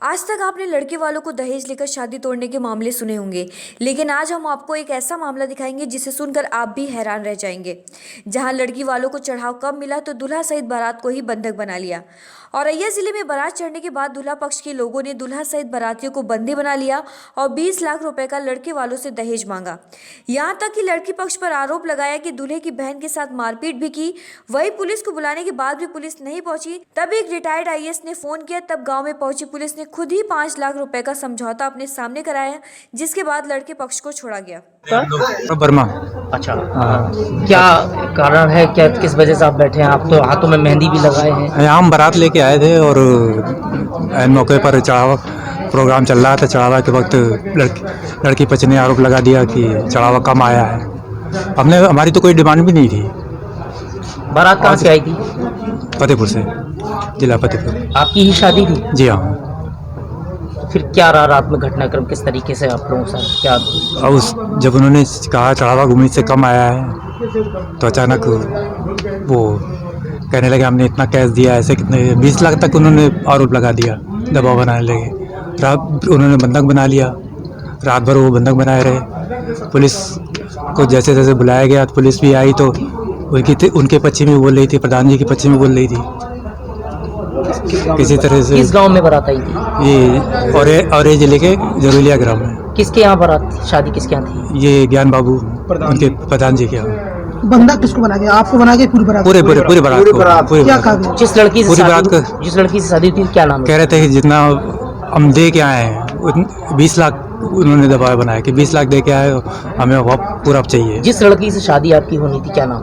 आज तक आपने लड़के वालों को दहेज लेकर शादी तोड़ने के मामले सुने होंगे, लेकिन आज हम आपको एक ऐसा मामला दिखाएंगे जिसे सुनकर आप भी हैरान रह जाएंगे। जहां लड़की वालों को चढ़ाव कम मिला तो दूल्हा सहित बारात को ही बंधक बना लिया। औरैया जिले में बारात चढ़ने के बाद दूल्हा पक्ष के लोगों ने दूल्हा सहित बारातियों को बंदी बना लिया और 20 लाख रुपए का लड़के वालों से दहेज मांगा। यहां तक कि लड़की पक्ष पर आरोप लगाया कि दूल्हे की बहन के साथ मारपीट भी की। वही पुलिस को बुलाने के बाद भी पुलिस नहीं पहुंची। तब एक रिटायर्ड आईएएस ने फोन किया, तब गांव में पहुंची पुलिस ने खुद ही 5 लाख रुपए का समझौता अपने सामने कराया, जिसके बाद लड़के पक्ष को छोड़ा गया। वर्मा। अच्छा, क्या कारण है, क्या किस वजह से आप बैठे हैं? आप तो हाथों में मेहंदी भी लगाए हैं। हम बारात लेके आए थे और ऐन मौके पर चढ़ावा प्रोग्राम चल रहा था। चढ़ावा के वक्त लड़की पक्ष ने आरोप लगा दिया कि चढ़ावा कम आया है। हमारी तो कोई डिमांड भी नहीं थी। बारात कहाँ से आई थी? फतेहपुर से, जिला फतेहपुर। आपकी ही शादी थी? जी हाँ। फिर क्या रहा रात में घटनाक्रम, किस तरीके से आप लोगों के साथ क्या? और जब उन्होंने कहा चढ़ावा उम्मीद से कम आया है तो अचानक वो कहने लगे हमने इतना कैश दिया, ऐसे कितने 20 लाख तक उन्होंने आरोप लगा दिया, दबाव बनाने लगे। उन्होंने बंधक बना लिया। रात भर वो बंधक बनाए रहे। पुलिस को जैसे जैसे बुलाया गया तो पुलिस भी आई तो उनके पक्ष में बोल रही थी, प्रधान जी के पक्ष में बोल रही थी। किसी तरह से किस गांव में बारात आई थी? ये औरैया जिले के जरूलिया ग्राम में। किसके यहाँ बारात थी? शादी किसके यहाँ थी? ये ज्ञान बाबू उनके प्रधान जी के यहाँ। बंधक किसको बना गया? आपको बना गया? पूरी बारात? पूरे बारात को। क्या कहा गया? जिस लड़की से जिस लड़की से शादी थी, क्या नाम? कह रहे थे कि जितना हम दे के आए हैं 20 लाख उन्होंने दबाव बनाया कि 20 लाख दे के आए, हमें वो पूरा चाहिए। जिस लड़की से शादी आपकी होनी थी, क्या नाम?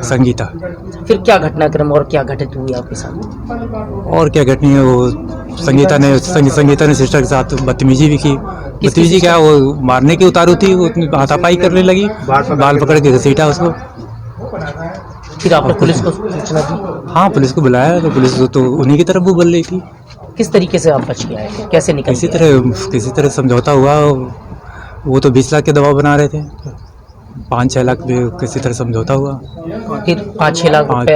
संगीता। फिर क्या घटनाक्रम और क्या घटित हुई आपके साथ? और क्या घटनी है, वो संगीता ने सिस्टर के साथ बदतमीजी भी की। बदतमीजी क्या, वो मारने की उतारू थी, वो हाथापाई करने लगी, बाल पकड़ के घसीटा उसको। फिर आपने पुलिस को सूचना दी? हाँ, पुलिस को बुलाया तो पुलिस तो उन्हीं की तरफ वो बोल रही थी। किस तरीके से आप बच के आए, कैसे निकल? किसी तरह समझौता हुआ। वो तो 20 लाख के दबाव बना रहे थे, 5-6 लाख में किसी तरह समझौता हुआ। फिर 5-6 लाख रुपए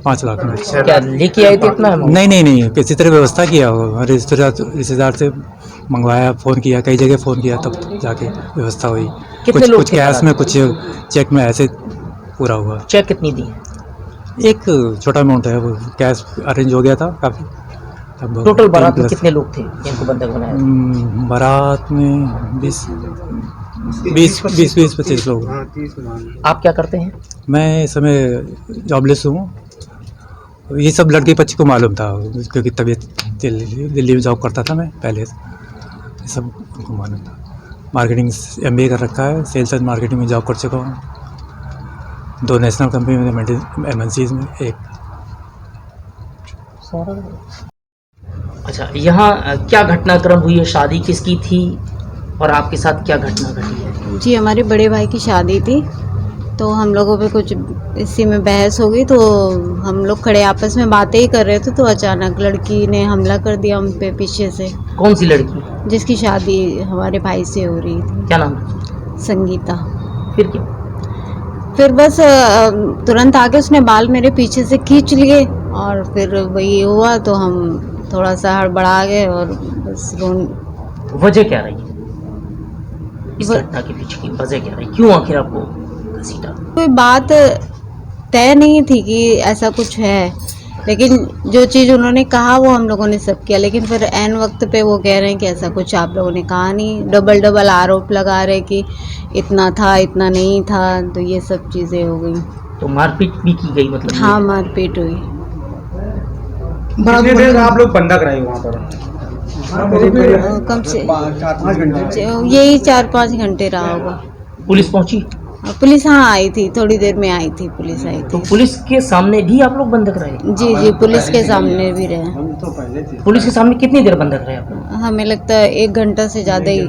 5 लाख में क्या लेके आए थे इतना? नहीं, किसी तरह व्यवस्था किया। रिश्तेदार से मंगवाया, फ़ोन किया, कई जगह फ़ोन किया, तब जाके व्यवस्था हुई। कुछ कैश में, कुछ चेक में, ऐसे पूरा हुआ। चेक कितनी दी? एक छोटा अमाउंट है, वो कैश अरेंज हो गया था काफ़ी। टोटल बारात में कितने लोग थे जिनको बंधक बनाया? बारात में 20-25 लोग। आप क्या करते हैं? मैं इस समय जॉबलेस हूँ। ये सब लड़के पक्ष को मालूम था क्योंकि तबीयत दिल्ली में जॉब करता था मैं पहले, ये सब उनको मालूम था। मार्केटिंग MBA कर रखा है, सेल्स एंड मार्केटिंग में जॉब कर चुका हूँ 2 नेशनल कंपनी में, MNCs में एक। अच्छा, यहाँ क्या घटनाक्रम हुई है? शादी किसकी थी और आपके साथ क्या घटना घटी है? जी, हमारे बड़े भाई की शादी थी, तो हम लोगों पे कुछ इसी में बहस हो गई। तो हम लोग खड़े आपस में बातें ही कर रहे थे तो अचानक लड़की ने हमला कर दिया हम पे पीछे से। कौन सी लड़की? जिसकी शादी हमारे भाई से हो रही थी। क्या नाम? संगीता। फिर क्या? फिर बस तुरंत आके उसने बाल मेरे पीछे से खींच लिए और फिर वही हुआ तो हम थोड़ा सा हड़बड़ा गए और बस वजह क्या रही इस घटना के पीछे की? वजह क्या रही, क्यों आखिर आपको घसीटा? कोई बात तय नहीं थी कि ऐसा कुछ है, लेकिन जो चीज़ उन्होंने कहा वो हम लोगों ने सब किया। लेकिन फिर ऐन वक्त पे वो कह रहे हैं कि ऐसा कुछ आप लोगों ने कहा नहीं। डबल आरोप लगा रहे कि इतना था, इतना नहीं था, तो ये सब चीज़ें हो गई। तो मारपीट भी की गई मतलब? हाँ, मारपीट हुई। कितनी देर आप लोग बंधक रहे वहाँ पर? कम से यही 4-5 घंटे रहा होगा। पुलिस पहुंची? पुलिस हाँ आई थी, थोड़ी देर में आई थी, पुलिस आई तो थी। पुलिस के सामने भी आप लोग बंधक रहे? जी, पुलिस के सामने भी रहे। पुलिस के सामने कितनी देर बंधक रहे आप लोग? हमें लगता है 1 घंटा से ज़्यादा ही,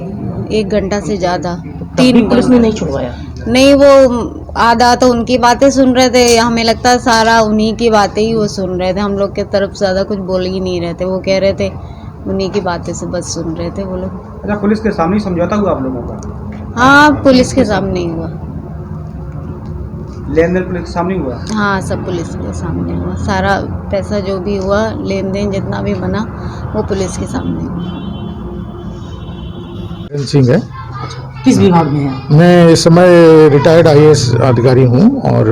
1 घंटा से ज़्यादा। 3 पुलिस ने नहीं छुड़वाया? नहीं, वो आधा तो उनकी बातें सुन रहे थे, हमें लगता है सारा उन्हीं की बातें ही वो सुन रहे थे। हम लोग के तरफ ज़्यादा कुछ बोल ही नहीं रहे थे, वो कह रहे थे उन्हीं की बातें से बस सुन रहे थे वो लोग। अच्छा, पुलिस के सामने समझौता हुआ आप लोगों का? हाँ, पुलिस के सामने ही हुआ। लेन देन पुलिस के सामने हुआ? हाँ, सब पुलिस के सामने हुआ। सारा पैसा जो भी हुआ, लेन देन जितना भी बना, वो पुलिस के सामने हुआ। सिंह है। किस विभाग में है? मैं इस समय रिटायर्ड आईएएस अधिकारी हूँ और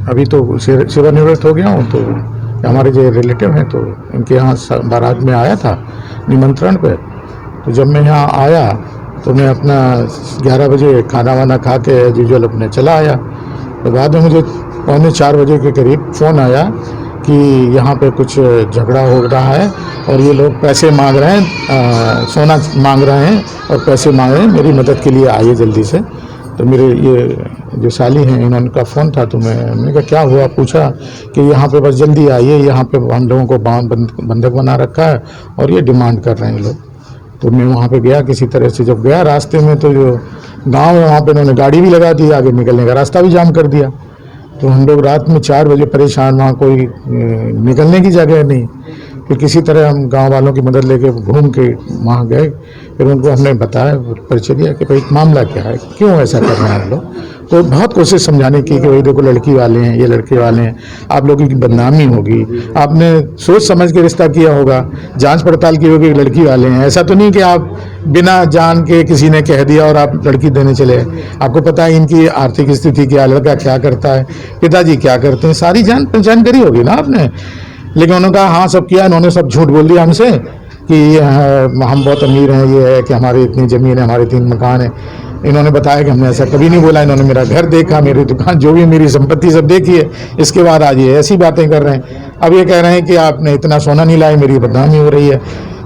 अभी तो सेवानिवृत्त हो गया हूँ। तो हमारे जो रिलेटिव हैं तो इनके यहाँ बारात में आया था निमंत्रण पे। तो जब मैं यहाँ आया तो मैं अपना 11 बजे खाना वाना खा के एज यूजुअल अपने चला आया। तो बाद में मुझे 3:45 बजे के करीब फ़ोन आया कि यहाँ पे कुछ झगड़ा हो रहा है और ये लोग पैसे मांग रहे हैं, सोना मांग रहे हैं और पैसे मांग रहे हैं, मेरी मदद के लिए आइए जल्दी से। तो मेरे ये जो साली हैं इनका फ़ोन था। तो मैंने कहा क्या हुआ, पूछा कि यहाँ पे बस जल्दी आइए, यहाँ पे हम लोगों को बंधक बना रखा है और ये डिमांड कर रहे हैं लोग। तो मैं वहाँ पे गया किसी तरह से। जब गया रास्ते में तो जो गांव है वहाँ पे इन्होंने गाड़ी भी लगा दी, आगे निकलने का रास्ता भी जाम कर दिया। तो हम लोग रात में 4 बजे परेशान, वहाँ कोई निकलने की जगह नहीं। फिर किसी तरह हम गांव वालों की मदद लेके घूम के वहाँ गए। फिर उनको हमने बताया, परिचय दिया कि भाई मामला क्या है, क्यों ऐसा कर रहे हैं लोग। तो बहुत कोशिश समझाने की कि भाई देखो लड़की वाले हैं, ये लड़के वाले हैं, आप लोगों की बदनामी होगी, आपने सोच समझ के रिश्ता किया होगा, जांच पड़ताल की होगी, लड़की वाले हैं। ऐसा तो नहीं कि आप बिना जान के किसी ने कह दिया और आप लड़की देने चले। आपको पता है इनकी आर्थिक स्थिति क्या, लड़का क्या करता है, पिताजी क्या करते हैं, सारी जान पहचान करी होगी ना आपने। लेकिन उन्होंने कहा हाँ सब किया, इन्होंने सब झूठ बोल दिया हमसे कि हम बहुत अमीर हैं, ये है कि हमारी इतनी ज़मीन है, हमारे 3 मकान हैं। इन्होंने बताया कि हमने ऐसा कभी नहीं बोला। इन्होंने मेरा घर देखा, मेरी दुकान, जो भी मेरी संपत्ति सब देखी है। इसके बाद आज ये ऐसी बातें कर रहे हैं। अब ये कह रहे हैं कि आपने इतना सोना नहीं लाए, मेरी बदनामी हो रही है।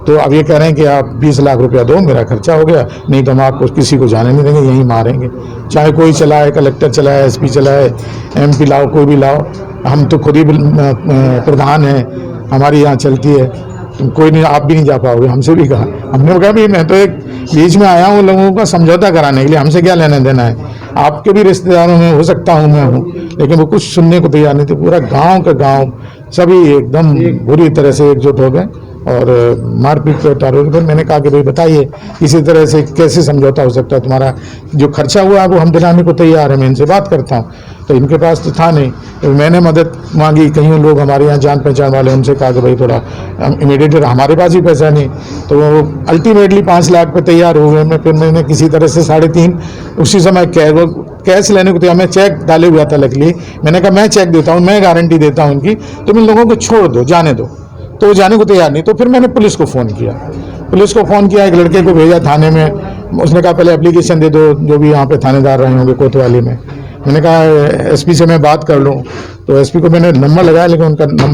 तो अब ये कह रहे हैं कि आप 20 लाख रुपया दो, मेरा खर्चा हो गया, नहीं तो हम आपको किसी को जाने नहीं देंगे, यहीं मारेंगे। चाहे कोई चलाए, कलेक्टर चलाए, SP चलाए, MP लाओ, कोई भी लाओ, हम तो खुद ही प्रधान हैं, हमारी यहाँ चलती है, तुम कोई नहीं, आप भी नहीं जा पाओगे। हमसे भी कहा, हमने कहा भाई मैं तो एक बीच में आया हूँ लोगों का समझौता कराने के लिए, हमसे क्या लेना देना है। आपके भी रिश्तेदारों में हो सकता हूँ मैं हूँ, लेकिन वो कुछ सुनने को तैयार नहीं थे। पूरा गांव का गांव सभी एकदम बुरी तरह से एकजुट हो गए और मारपीट पे उतार हो गए। फिर मैंने कहा कि भाई बताइए इसी तरह से कैसे समझौता हो सकता है, तुम्हारा जो खर्चा हुआ है वो हम दिलाने को तैयार है, मैं इनसे बात करता हूँ। तो इनके पास तो था नहीं। तो मैंने मदद मांगी, कहीं लोग हमारे यहाँ जान पहचान वाले, उनसे कहा कि भाई थोड़ा इमीडिएटली, हमारे पास ही पैसा नहीं। तो वो अल्टीमेटली 5 लाख पे तैयार हो गए। फिर मैंने किसी तरह से 3.5 उसी समय कैश लेने को तैयार, मैं चेक डाले हुआ था लकली। मैंने कहा मैं चेक देता हूँ, मैं गारंटी देता हूँ इनकी, तुम इन लोगों को छोड़ दो, जाने दो। तो वो जाने को तैयार नहीं। तो फिर मैंने पुलिस को फ़ोन किया, एक लड़के को भेजा थाने में। उसने कहा पहले एप्लीकेशन दे दो, जो भी यहाँ पे थानेदार रहे होंगे कोतवाली में। मैंने कहा SP से मैं बात कर लूँ। तो SP को मैंने नंबर लगाया, लेकिन उनका नंबर